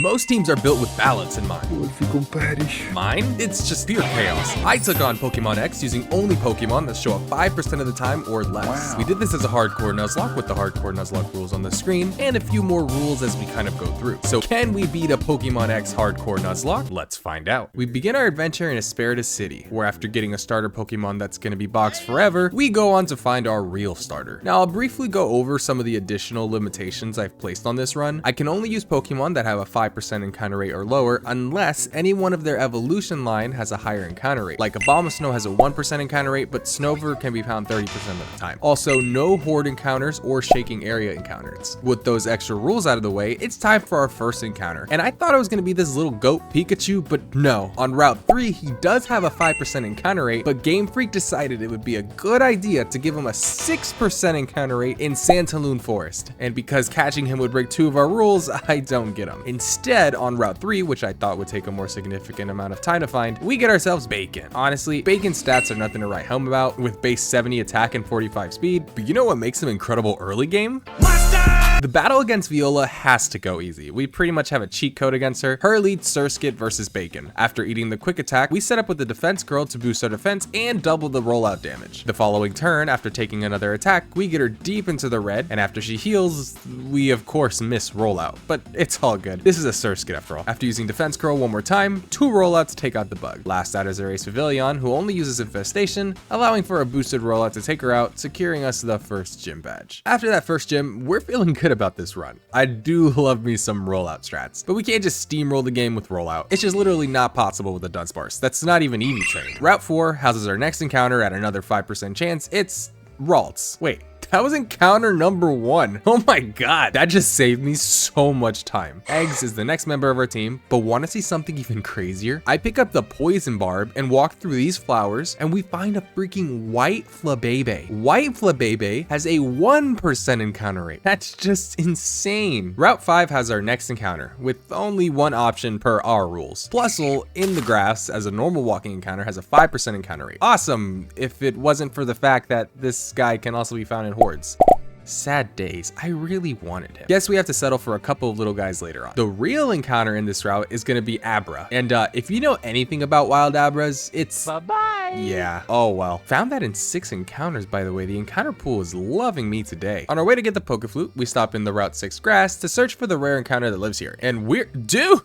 Most teams are built with balance in mind. What if you go perish? Mine? It's just pure chaos. I took on Pokemon X using only Pokemon that show up 5% of the time or less. Wow. We did this as a hardcore Nuzlocke with the hardcore Nuzlocke rules on the screen and a few more rules as we kind of go through. So can we beat a Pokemon X hardcore Nuzlocke? Let's find out. We begin our adventure in Asperitas City, where after getting a starter Pokemon that's going to be boxed forever, we go on to find our real starter. Now I'll briefly go over some of the additional limitations I've placed on this run. I can only use Pokemon that have a 5% encounter rate or lower unless any one of their evolution line has a higher encounter rate. Like Abomasnow has a 1% encounter rate, but Snover can be found 30% of the time. Also, no horde encounters or shaking area encounters. With those extra rules out of the way, it's time for our first encounter. And I thought it was going to be this little goat Pikachu, but no. On Route 3, he does have a 5% encounter rate, but Game Freak decided it would be a good idea to give him a 6% encounter rate in Santaloon Forest. And because catching him would break two of our rules, I don't get him. Instead, on Route 3, which I thought would take a more significant amount of time to find, we get ourselves Bacon. Honestly, Bacon's stats are nothing to write home about, with base 70 attack and 45 speed, but you know what makes him incredible early game? The battle against Viola has to go easy. We pretty much have a cheat code against her. Her leads Surskit versus Bacon. After eating the quick attack, we set up with the defense girl to boost our defense and double the rollout damage. The following turn, after taking another attack, we get her deep into the red, and after she heals, we of course miss rollout, but it's all good. This is a Surskit after all. After using defense girl one more time, 2 rollouts to take out the bug. Last out is our Ace Pavilion, who only uses infestation, allowing for a boosted rollout to take her out, securing us the first gym badge. After that first gym, we're feeling good about this run. I do love me some rollout strats, but we can't just steamroll the game with rollout. It's just literally not possible with the Dunsparce. That's not even Eevee trained. Route 4 houses our next encounter at another 5% chance. It's Ralts. Wait. That was encounter number 1. Oh my god, that just saved me so much time. Eggs is the next member of our team, but want to see something even crazier? I pick up the Poison Barb and walk through these flowers, and we find a freaking White Flabebe. White Flabebe has a 1% encounter rate. That's just insane. Route 5 has our next encounter, with only one option per our rules. Plusle in the grass as a normal walking encounter has a 5% encounter rate. Awesome, if it wasn't for the fact that this guy can also be found in hordes. Sad days. I really wanted him. Guess we have to settle for a couple of little guys later on. The real encounter in this route is going to be Abra. And if you know anything about wild Abras, it's... Bye-bye. Yeah. Oh, well. Found that in 6 encounters, by the way. The encounter pool is loving me today. On our way to get the Pokeflute, we stop in the Route 6 grass to search for the rare encounter that lives here. And we're... Dude!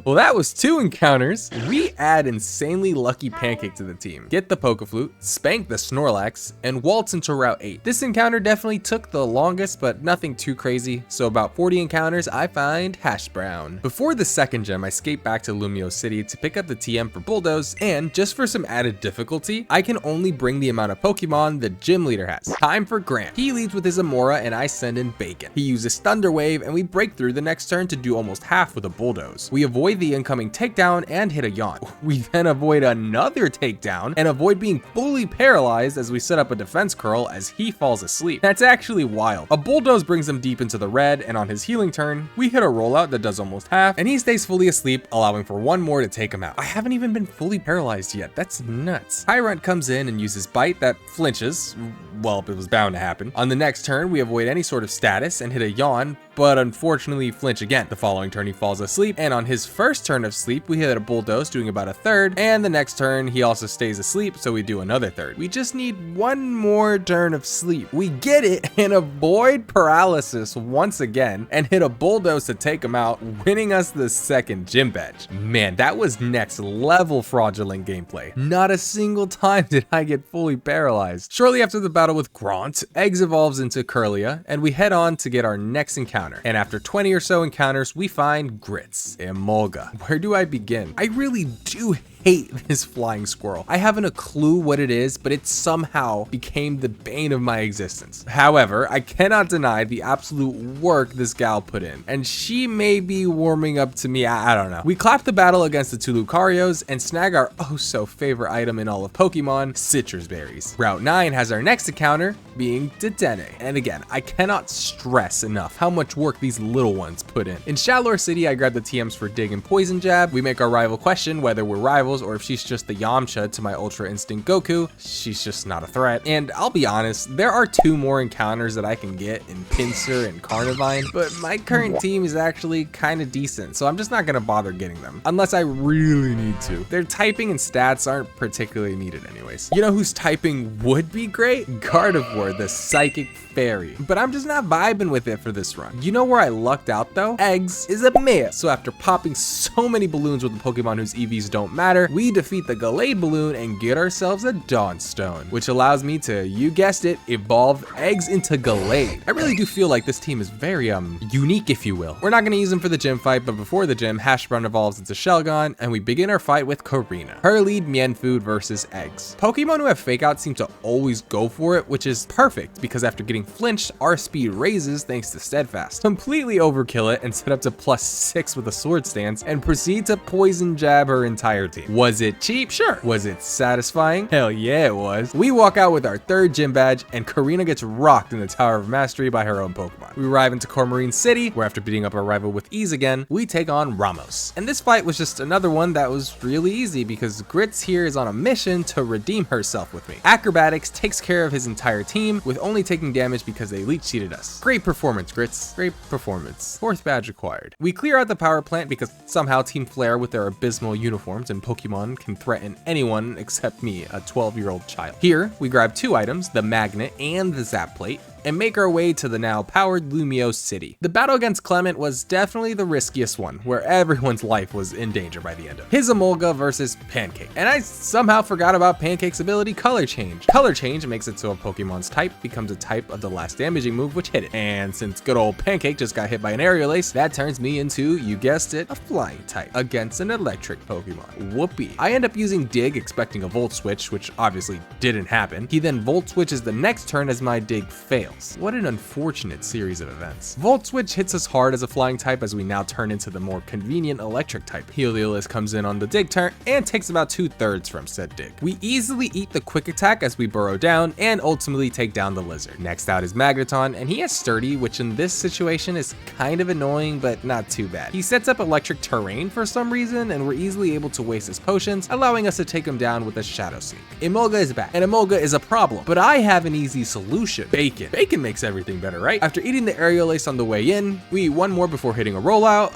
Well, that was 2 encounters. We add Insanely Lucky Pancake to the team. Get the Pokeflute, spank the Snorlax, and waltz into Route 8. This encounter definitely took the longest, but nothing too crazy. So about 40 encounters, I find Hash Brown. Before the second gem, I skate back to Lumio City to pick up the TM for Bulldoze, and just for some added difficulty, I can only bring the amount of Pokemon the gym leader has. Time for Grant. He leads with his Amora, and I send in Bacon. He uses Thunder Wave, and we break through the next turn to do almost half with a Bulldoze. We avoid the incoming takedown and hit a yawn. We then avoid another takedown and avoid being fully paralyzed as we set up a defense curl as he falls asleep. That's actually wild. A Bulldoze brings him deep into the red, and on his healing turn, we hit a rollout that does almost half, and he stays fully asleep, allowing for one more to take him out. I haven't even been fully paralyzed yet. That's nuts. Tyrunt comes in and uses Bite that flinches. Well, it was bound to happen. On the next turn, we avoid any sort of status and hit a yawn, but unfortunately flinch again. The following turn he falls asleep, and on his first turn of sleep we hit a Bulldoze doing about a third, and the next turn he also stays asleep, so we do another third. We just need one more turn of sleep. We get it and avoid paralysis once again and hit a Bulldoze to take him out, winning us the second gym badge. Man, that was next level fraudulent gameplay. Not a single time did I get fully paralyzed. Shortly after the battle with Grant, Eggs evolves into Curlia, and we head on to get our next encounter. And after 20 or so encounters, we find Grits, Emolga. Where do I begin? I really do hate this flying squirrel. I haven't a clue what it is, but it somehow became the bane of my existence. However, I cannot deny the absolute work this gal put in, and she may be warming up to me. I don't know. We clap the battle against the 2 Lucarios and snag our oh so favorite item in all of Pokemon, Citrus Berries. Route 9 has our next encounter being Dedenne. And again, I cannot stress enough how much work these little ones put in. In Shallower City, I grab the TMs for Dig and Poison Jab. We make our rival question whether we're rivals rivals, or if she's just the Yamcha to my Ultra Instinct Goku, she's just not a threat. And I'll be honest, there are 2 more encounters that I can get in Pinsir and Carnivine, but my current team is actually kind of decent, so I'm just not gonna bother getting them, unless I really need to. Their typing and stats aren't particularly needed anyways. You know whose typing would be great? Gardevoir, the Psychic Fairy. But I'm just not vibing with it for this run. You know where I lucked out though? Eggs is a myth. So after popping so many balloons with the Pokemon whose EVs don't matter, we defeat the Gallade balloon and get ourselves a Dawnstone, which allows me to, you guessed it, evolve Eggs into Gallade. I really do feel like this team is very unique, if you will. We're not gonna use them for the gym fight, but before the gym, Hashbrown evolves into Shelgon, and we begin our fight with Karina. Her lead Mienfood versus Eggs. Pokemon who have Fake Out seem to always go for it, which is perfect because after getting flinched, our speed raises thanks to Steadfast. Completely overkill it and set up to +6 with a Sword Stance and proceed to Poison Jab her entire team. Was it cheap? Sure. Was it satisfying? Hell yeah it was. We walk out with our 3rd gym badge and Karina gets rocked in the Tower of Mastery by her own Pokemon. We arrive into Cormarine City, where after beating up our rival with ease again, we take on Ramos. And this fight was just another one that was really easy because Grits here is on a mission to redeem herself with me. Acrobatics takes care of his entire team with only taking damage because they leech seeded us. Great performance, Grits. Great performance. 4th badge acquired. We clear out the power plant because somehow Team Flare with their abysmal uniforms and Pokemon can threaten anyone except me, a 12-year-old child. Here, we grab 2 items, the magnet and the zap plate, and make our way to the now powered Lumio City. The battle against Clement was definitely the riskiest one, where everyone's life was in danger by the end of it. His Emolga versus Pancake. And I somehow forgot about Pancake's ability Color Change. Color Change makes it so a Pokemon's type becomes a type of the last damaging move which hit it. And since good old Pancake just got hit by an Aerial Ace, that turns me into, you guessed it, a flying type against an electric Pokemon. Whoopee. I end up using Dig expecting a Volt Switch, which obviously didn't happen. He then Volt Switches the next turn as my Dig fails. What an unfortunate series of events. Volt Switch hits us hard as a flying type as we now turn into the more convenient electric type. Heliolisk comes in on the dig turn and takes about 2/3 from said dig. We easily eat the quick attack as we burrow down and ultimately take down the lizard. Next out is Magneton, and he has Sturdy, which in this situation is kind of annoying but not too bad. He sets up electric terrain for some reason and we're easily able to waste his potions, allowing us to take him down with a Shadow Sneak. Emolga is back, and Emolga is a problem, but I have an easy solution. Bacon. Bacon makes everything better, right? After eating the Aerial Ace on the way in, we eat 1 more before hitting a rollout.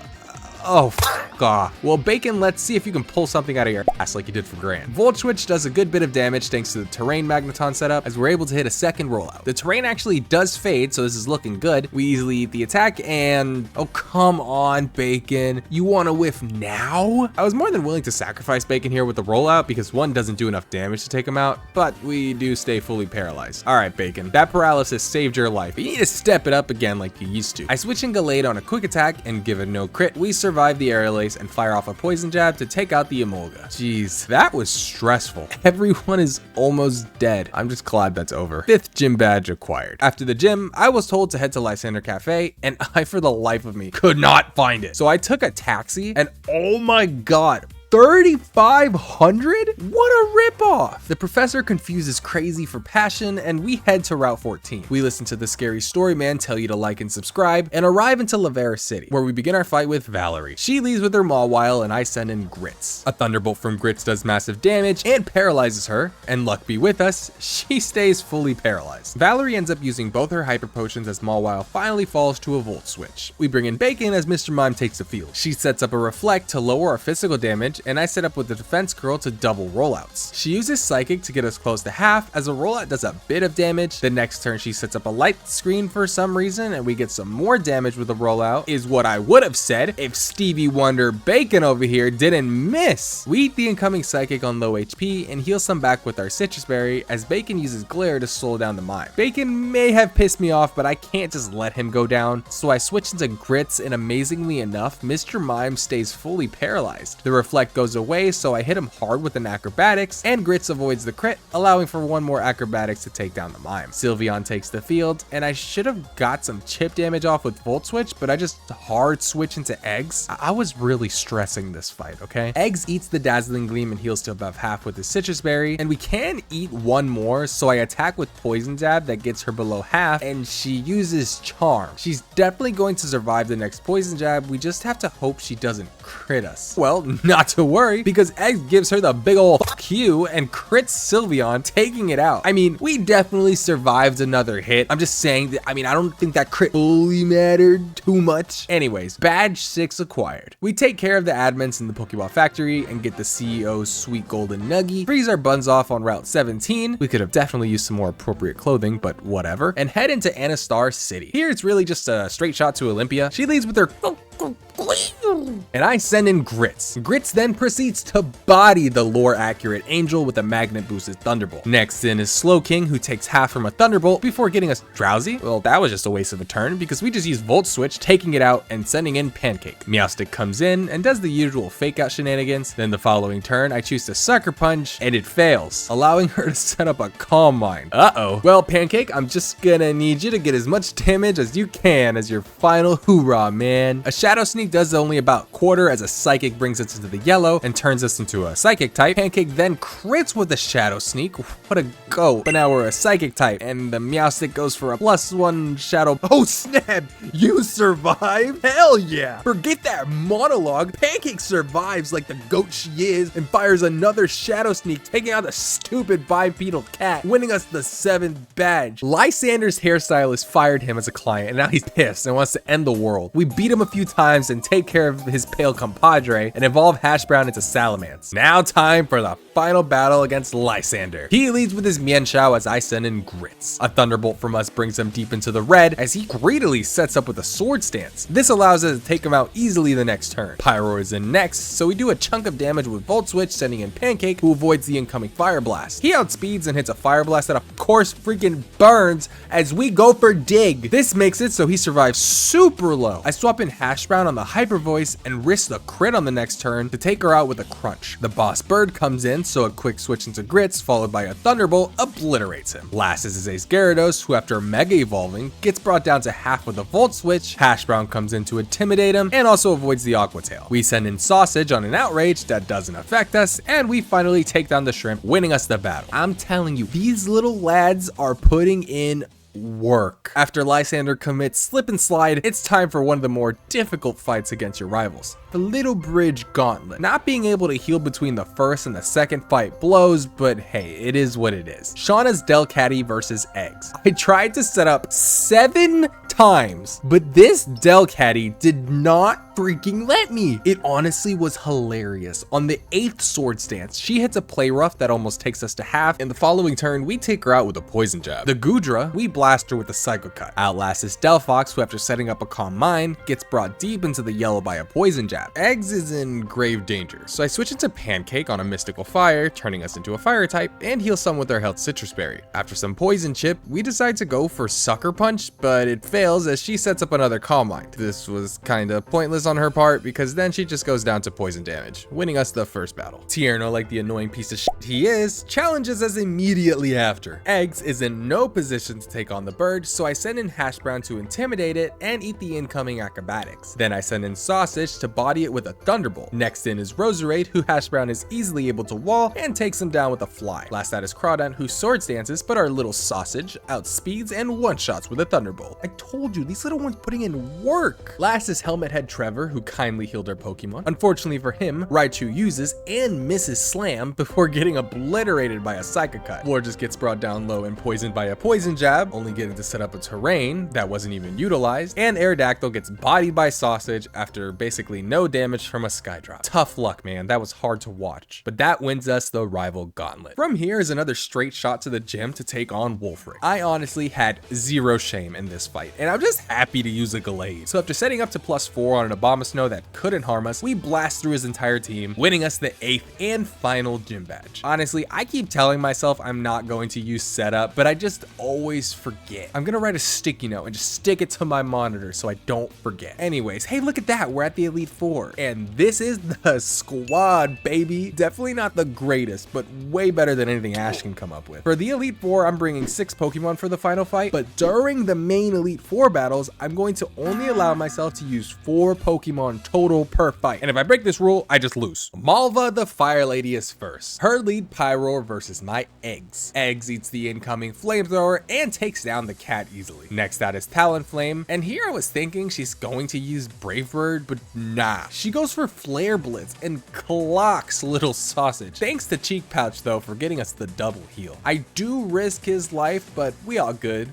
Oh, fuck off. Well, Bacon, let's see if you can pull something out of your ass like you did for Grand. Volt Switch does a good bit of damage thanks to the Terrain Magneton setup, as we're able to hit a 2nd rollout. The Terrain actually does fade, so this is looking good. We easily eat the attack and... oh, come on, Bacon. You want to whiff now? I was more than willing to sacrifice Bacon here with the rollout because 1 doesn't do enough damage to take him out, but we do stay fully paralyzed. All right, Bacon. That paralysis saved your life. You need to step it up again like you used to. I switch in Gallade on a quick attack and give it no crit. We survive the Aerial Ace and fire off a Poison Jab to take out the Emolga. Jeez, that was stressful. Everyone is almost dead. I'm just glad that's over. 5th gym badge acquired. After the gym, I was told to head to Lysander Cafe, and I, for the life of me, could not find it. So I took a taxi, and oh my god, 3,500? What a ripoff! The professor confuses crazy for passion, and we head to Route 14. We listen to the scary story man tell you to like and subscribe, and arrive into Lavera City, where we begin our fight with Valerie. She leaves with her Mawile, and I send in Grits. A Thunderbolt from Grits does massive damage and paralyzes her, and luck be with us, she stays fully paralyzed. Valerie ends up using both her Hyper Potions as Mawile finally falls to a Volt Switch. We bring in Bacon as Mr. Mime takes the field. She sets up a Reflect to lower our physical damage, and I set up with the Defense Curl to double rollouts. She uses Psychic to get us close to half as a rollout does a bit of damage. The next turn she sets up a Light Screen for some reason and we get some more damage with a rollout, is what I would have said if Stevie Wonder Bacon over here didn't miss. We eat the incoming Psychic on low HP and heal some back with our Citrus Berry as Bacon uses Glare to slow down the Mime. Bacon may have pissed me off, but I can't just let him go down, so I switch into Grits and amazingly enough, Mr. Mime stays fully paralyzed. The Reflect goes away, so I hit him hard with an Acrobatics, and Grits avoids the crit, allowing for 1 more Acrobatics to take down the Mime. Sylveon takes the field, and I should have got some chip damage off with Volt Switch, but I just hard switch into Eggs. I was really stressing this fight, okay? Eggs eats the Dazzling Gleam and heals to above half with his Citrus Berry, and we can eat 1 more, so I attack with Poison Jab that gets her below half, and she uses Charm. She's definitely going to survive the next Poison Jab, we just have to hope she doesn't crit us. Well, not to worry, because Eggs gives her the big ol' fuck you and crits Sylveon, taking it out. I mean, we definitely survived another hit. I'm just saying that, I don't think that crit fully mattered too much. Anyways, badge 6 acquired. We take care of the admins in the Pokeball factory and get the CEO's sweet golden nuggie, freeze our buns off on Route 17. We could have definitely used some more appropriate clothing, but whatever, and head into Anastar City. Here it's really just a straight shot to Olympia. She leads with her and I send in Grits. Grits then proceeds to body the lore-accurate Angel with a magnet-boosted Thunderbolt. Next in is Slowking, who takes half from a Thunderbolt before getting us Drowsy. Well, that was just a waste of a turn because we just used Volt Switch, taking it out and sending in Pancake. Meowstic comes in and does the usual fake-out shenanigans. Then the following turn, I choose to Sucker Punch, and it fails, allowing her to set up a Calm Mind. Uh-oh. Well, Pancake, I'm just gonna need you to get as much damage as you can as your final hoorah, man. A Shadow Sneak does only about quarter as a Psychic brings us into the yellow and turns us into a Psychic type. Pancake then crits with a Shadow Sneak. What a go. But now we're a Psychic type and the Meowstic goes for a +1 Shadow. Oh snap! You survive? Hell yeah! Forget that monologue. Pancake survives like the goat she is and fires another Shadow Sneak, taking out the stupid bipedal cat, winning us the 7th badge. Lysander's hairstylist fired him as a client and now he's pissed and wants to end the world. We beat him a few times and take care of his pale compadre and evolve Hash Brown into Salamence. Now time for the final battle against Lysander. He leads with his Mienshao as I send in Grits. A Thunderbolt from us brings him deep into the red as he greedily sets up with a Sword Stance. This allows us to take him out easily the next turn. Pyro is in next, so we do a chunk of damage with Volt Switch, sending in Pancake, who avoids the incoming Fire Blast. He outspeeds and hits a Fire Blast that of course freaking burns as we go for Dig. This makes it so he survives super low. I swap in Hash Brown on the Hyper Voice and risk the crit on the next turn to take her out with a Crunch. The Boss Bird comes in, so a quick switch into Grits followed by a Thunderbolt obliterates him. Last is his Ace Gyarados, who after Mega Evolving gets brought down to half with a Volt Switch. Hash Brown comes in to intimidate him and also avoids the Aqua Tail. We send in Sausage on an Outrage that doesn't affect us, and we finally take down the Shrimp, winning us the battle. I'm telling you, these little lads are putting in work. After Lysander commits Slip and Slide, it's time for one of the more difficult fights against your rivals, the Little Bridge Gauntlet. Not being able to heal between the first and the second fight blows, but hey, it is what it is. Shauna's Delcatty versus Eggs. I tried to set up 7 times, but this Delcatty did not freaking let me. It honestly was hilarious. On the 8th Sword Stance, she hits a Play Rough that almost takes us to half. In the following turn, we take her out with a Poison Jab. The Goodra, we blast her with a Psycho Cut. Outlast is Delphox, who after setting up a Calm Mind, gets brought deep into the yellow by a Poison Jab. Eggs is in grave danger, so I switch into Pancake on a Mystical Fire, turning us into a Fire type, and heal some with our Health Citrus Berry. After some Poison Chip, we decide to go for Sucker Punch, but it fails as she sets up another Calm Mind. This was kinda pointless on her part because then she just goes down to poison damage, winning us the first battle. Tierno, like the annoying piece of shit he is, challenges us immediately after. Eggs is in no position to take on the bird, so I send in Hash Brown to intimidate it and eat the incoming acrobatics. Then I send in Sausage to body it with a Thunderbolt. Next in is Roserade, who Hash Brown is easily able to wall and takes him down with a Fly. Last out is Crawdaunt, who Sword Stances, but our little Sausage outspeeds and one-shots with a Thunderbolt. I told you, these little ones putting in work. Last is Helmet Head Trevor, who kindly healed our Pokemon. Unfortunately for him, Raichu uses and misses Slam before getting obliterated by a Psycho Cut. Floor just gets brought down low and poisoned by a Poison Jab, only getting to set up a Terrain that wasn't even utilized, and Aerodactyl gets bodied by Sausage after basically no damage from a Skydrop. Tough luck, man, that was hard to watch. But that wins us the Rival Gauntlet. From here is another straight shot to the gym to take on Wolfric. I honestly had zero shame in this fight, and I'm just happy to use a Gallade. So after setting up to +4 on an Abomasnow that couldn't harm us, we blast through his entire team, winning us the 8th and final gym badge. Honestly, I keep telling myself I'm not going to use setup, but I just always forget. I'm gonna write a sticky note and just stick it to my monitor so I don't forget. Anyways, hey, look at that, we're at the Elite Four, and this is the squad, baby. Definitely not the greatest, but way better than anything Ash can come up with. For the Elite Four, I'm bringing 6 Pokemon for the final fight, but during the main Elite Four battles, I'm going to only allow myself to use 4 Pokemon total per fight. And if I break this rule, I just lose. Malva the Fire Lady is first. Her lead Pyroar versus my Eggs. Eggs eats the incoming Flamethrower and takes takes down the cat easily. Next out is Talonflame, and here I was thinking she's going to use Brave Bird, but nah. She goes for Flare Blitz and clocks Little Sausage. Thanks to Cheek Pouch though for getting us the double heal. I do risk his life, but we all good.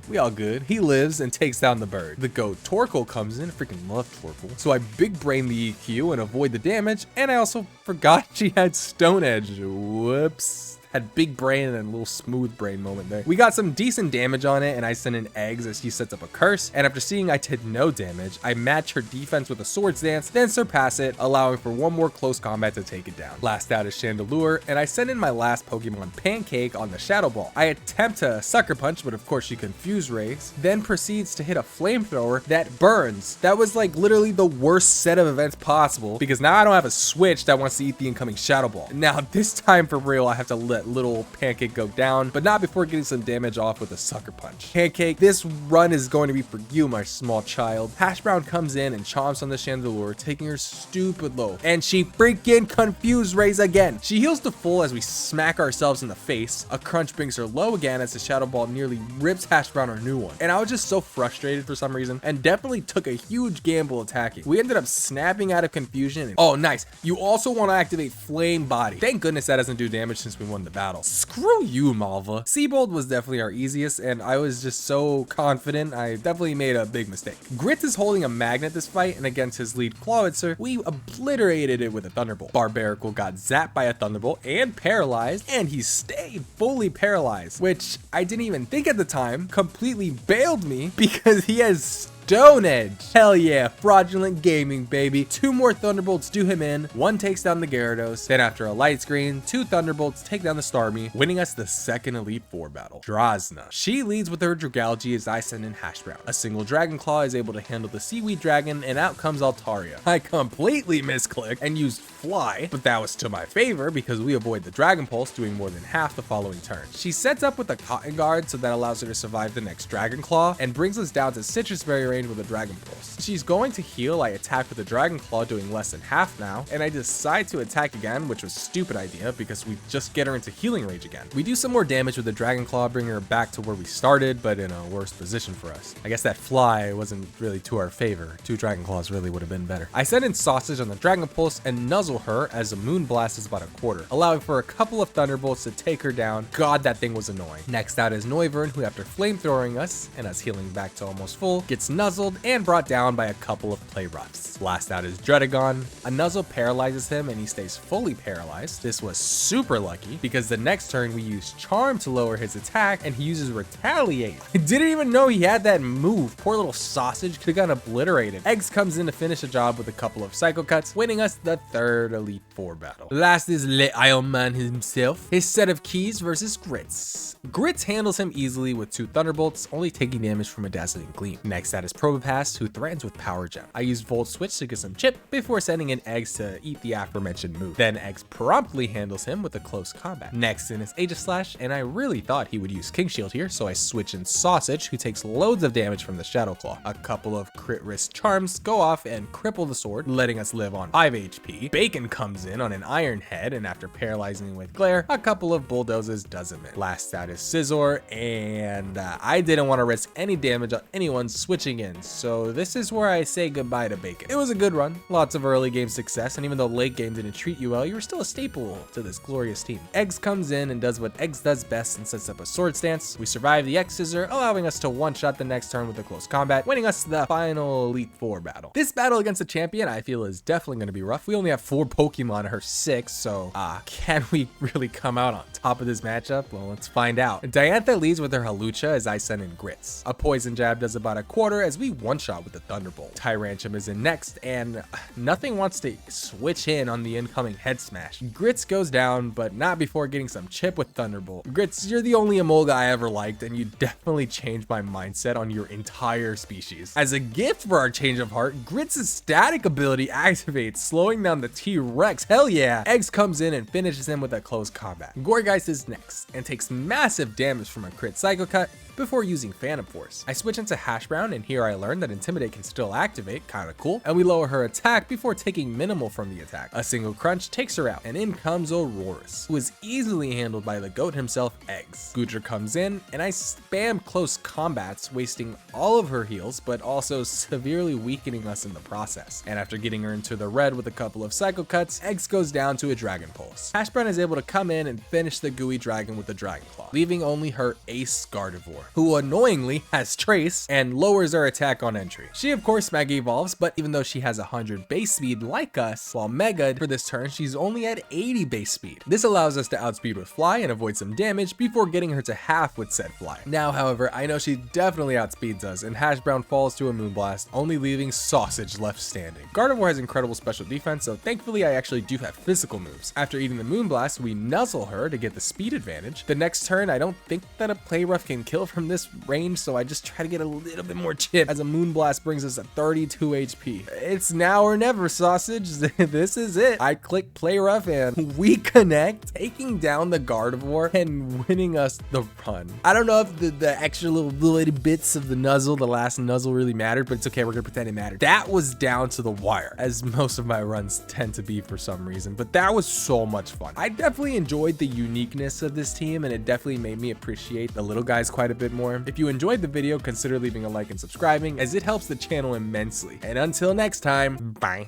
He lives and takes down the bird. The goat Torkoal comes in, freaking love Torkoal. So I big brain the EQ and avoid the damage, and I also forgot she had Stone Edge. Whoops. Had big brain and a little smooth brain moment there. We got some decent damage on it, and I sent in eggs as she sets up a curse, and after seeing I did no damage, I match her defense with a Swords Dance, then surpass it, allowing for one more close combat to take it down. Last out is Chandelure, and I send in my last Pokemon Pancake on the Shadow Ball. I attempt to Sucker Punch, but of course she Confuse Rays, then proceeds to hit a Flamethrower that burns. That was like literally the worst set of events possible, because now I don't have a switch that wants to eat the incoming Shadow Ball. Now this time for real, I have to let little Pancake go down, but not before getting some damage off with a Sucker Punch. Pancake, this run is going to be for you, my small child. Hash Brown comes in and chomps on the Chandelure, taking her stupid low, and she freaking Confuse Rays again. She heals to full as we smack ourselves in the face. A Crunch brings her low again as the Shadow Ball nearly rips Hash Brown her new one, and I was just so frustrated for some reason and definitely took a huge gamble attacking. We ended up snapping out of confusion, and oh nice, you also want to activate Flame Body. Thank goodness that doesn't do damage since we won the battle. Screw you, Malva. Seabold was definitely our easiest, and I was just so confident. I definitely made a big mistake. Grit is holding a magnet this fight, and against his lead Clawitzer, we obliterated it with a Thunderbolt. Barbaracle got zapped by a Thunderbolt and paralyzed, and he stayed fully paralyzed, which I didn't even think at the time completely bailed me because he has Stone Edge. Hell yeah, fraudulent gaming, baby. 2 more Thunderbolts do him in, 1 takes down the Gyarados, then after a light screen, 2 Thunderbolts take down the Starmie, winning us the second Elite Four battle. Drozna. She leads with her Dragalge as I send in Hash Brown. A single Dragon Claw is able to handle the Seaweed Dragon, and out comes Altaria. I completely misclicked and used Fly, but that was to my favor because we avoid the Dragon Pulse, doing more than half the following turn. She sets up with a Cotton Guard, so that allows her to survive the next Dragon Claw, and brings us down to Citrus Berry range with a Dragon Pulse. She's going to heal. I attack with a Dragon Claw, doing less than half now, and I decide to attack again, which was a stupid idea because we just get her into healing range again. We do some more damage with the Dragon Claw, bringing her back to where we started, but in a worse position for us. I guess that Fly wasn't really to our favor. 2 Dragon Claws really would have been better. I send in Sausage on the Dragon Pulse and nuzzle her as the Moon Blast is about a quarter, allowing for a couple of Thunderbolts to take her down. God, that thing was annoying. Next out is Noivern, who after flamethrowing us and us healing back to almost full, gets nuzzled and brought down by a couple of play roughs. Last out is Dredagon. A nuzzle paralyzes him and he stays fully paralyzed. This was super lucky because the next turn we use Charm to lower his attack and he uses Retaliate. I didn't even know he had that move. Poor little Sausage could have gotten obliterated. Eggs comes in to finish the job with a couple of Psycho Cuts, winning us the third Elite Four battle. Last is Le Iron Man himself. His set of keys versus Grits. Grits handles him easily with 2 Thunderbolts, only taking damage from a Dazzling Gleam. Next out is Probopass, who threatens with Power Gem. I use Volt Switch to get some chip before sending in Eggs to eat the aforementioned move. Then Eggs promptly handles him with a close combat. Next in is Aegislash, and I really thought he would use King Shield here, so I switch in Sausage, who takes loads of damage from the Shadow Claw. A couple of crit risk charms go off and cripple the sword, letting us live on 5 HP. Bacon comes in on an Iron Head, and after paralyzing with Glare, a couple of Bulldozes does him in. Last out is Scizor, and I didn't want to risk any damage on anyone switching in, so this is where I say goodbye to Bacon. It was a good run, lots of early game success, and even though late game didn't treat you well, you were still a staple to this glorious team. Eggs comes in and does what Eggs does best and sets up a Swords Dance. We survive the X Scissor, allowing us to one-shot the next turn with a close combat, winning us the final Elite Four battle. This battle against a champion I feel is definitely going to be rough. We only have 4 Pokemon, her 6, so can we really come out on top of this matchup? Well, let's find out. Diantha leads with her Halucha as I send in Grits. A Poison Jab does about a quarter as we one-shot with the Thunderbolt. Tyrantrum is in next, and nothing wants to switch in on the incoming Head Smash. Grits goes down, but not before getting some chip with Thunderbolt. Grits, you're the only Emolga I ever liked, and you definitely changed my mindset on your entire species. As a gift for our change of heart, Grits' static ability activates, slowing down the T-Rex. Hell yeah! Eggs comes in and finishes him with a close combat. Gourgeist is next, and takes massive damage from a crit Psycho Cut, before using Phantom Force. I switch into Hash Brown, and here I learned that Intimidate can still activate, kinda cool, and we lower her attack before taking minimal from the attack. A single crunch takes her out, and in comes RAREST, who is easily handled by the GOAT himself, Eggs. Gujar comes in, and I spam close combats, wasting all of her heals, but also severely weakening us in the process. And after getting her into the red with a couple of Psycho Cuts, Eggs goes down to a Dragon Pulse. Hash Brown is able to come in and finish the gooey dragon with the Dragon Claw, leaving only her ace Gardevoir, who annoyingly has Trace and lowers her attack on entry. She of course Mega Evolves, but even though she has 100 base speed like us, while Mega'd for this turn, she's only at 80 base speed. This allows us to outspeed with Fly and avoid some damage before getting her to half with said Fly. Now, however, I know she definitely outspeeds us, and Hash Brown falls to a Moonblast, only leaving Sausage left standing. Gardevoir has incredible special defense, so thankfully I actually do have physical moves. After eating the Moonblast, we nuzzle her to get the speed advantage. The next turn, I don't think that a Play Rough can kill from this range, so I just try to get a little bit more chip as a Moonblast brings us at 32 HP. It's now or never, Sausage. This is it. I click Play Rough and we connect, taking down the Gardevoir and winning us the run. I don't know if the extra little bits of the nuzzle, the last nuzzle, really mattered, but it's okay, we're gonna pretend it mattered. That was down to the wire, as most of my runs tend to be for some reason, but that was so much fun. I definitely enjoyed the uniqueness of this team, and it definitely made me appreciate the little guys quite a bit more. If you enjoyed the video, consider leaving a like and subscribing, as it helps the channel immensely. And until next time, bye.